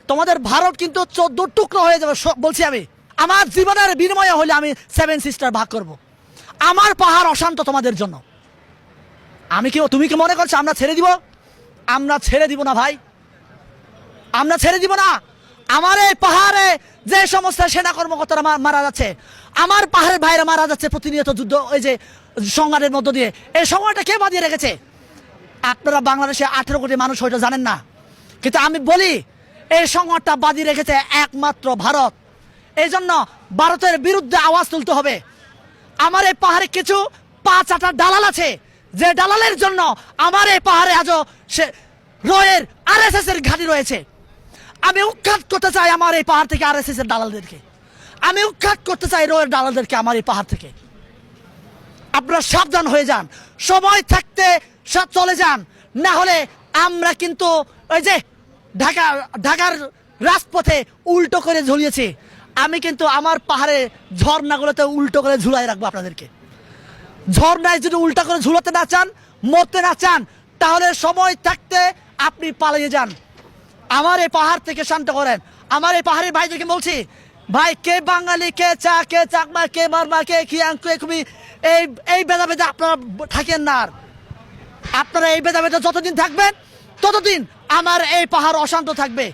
তোমাদের ভারত কিন্তু 14 টুকরো হয়ে যাবে বলছি আমি। আমার জীবনের বিনিময়ে হলে আমি 7 সিস্টার ভাগ করব। আমার পাহাড় অশান্ত তোমাদের জন্য। তুমি কি মনে করছো আমরা ছেড়ে দিব? আমরা ছেড়ে দিব না ভাই, আমরা ছেড়ে দিব না। আমার এই পাহাড়ে যে সমস্ত সেনা কর্মকর্তারা মারা যাচ্ছে, আমার পাহাড়ের ভাইরা মারা যাচ্ছে প্রতিনিয়ত যুদ্ধ, ওই যে সংঘাতের মধ্য দিয়ে, এই সময়টা কে বাঁধিয়ে রেখেছে? আপনারা বাংলাদেশে 18 কোটি মানুষ হয়তো জানেন না, কিন্তু আমি বলি এই সংঘাতটা বাঁধিয়ে রেখেছে একমাত্র ভারত। এই জন্য ভারতের বিরুদ্ধে আওয়াজ তুলতে হবে। আমার এই পাহাড়ে কিছু 5-8 দালাল আছে, যে দালালের জন্য আমার এই পাহাড়ে আজও সে রয়ের RSS এর ঘাঁটি রয়েছে। আমি উৎখাত করতে চাই আমার এই পাহাড় থেকে RSS এর দালালদেরকে। আমি উৎখাত করতে চাই রয়ের দালালদেরকে আমার এই পাহাড় থেকে। আপনারা সাবধান হয়ে যান, সময় থাকতে চলে যান, না হলে আমরা কিন্তু ওই যে ঢাকার রাজপথে উল্টো করে ঝুলিয়েছি। আমি কিন্তু আমার পাহাড়ে ঝর্ণাগুলোতে উল্টো করে ঝুলাই রাখবো আপনাদেরকে। ঝর্ণায় যদি উল্টা করে ঝুলাতে না চান, মরতে না চান, তাহলে সময় থাকতে আপনি পালিয়ে যান। আমার এই পাহাড় থেকে শান্ত করেন। আমার এই পাহাড়ের ভাইদেরকে বলছি, ভাই কে বাঙালি, কে চাকমা, কে মারমা, কে খিয়াং, কে খুবই, এই ভেদাভেদে আপনারা থাকেন না। আর আপনারা এই ভেদাভেদে যতদিন থাকবেন ততদিন আমার এই পাহাড় অশান্ত থাকবে।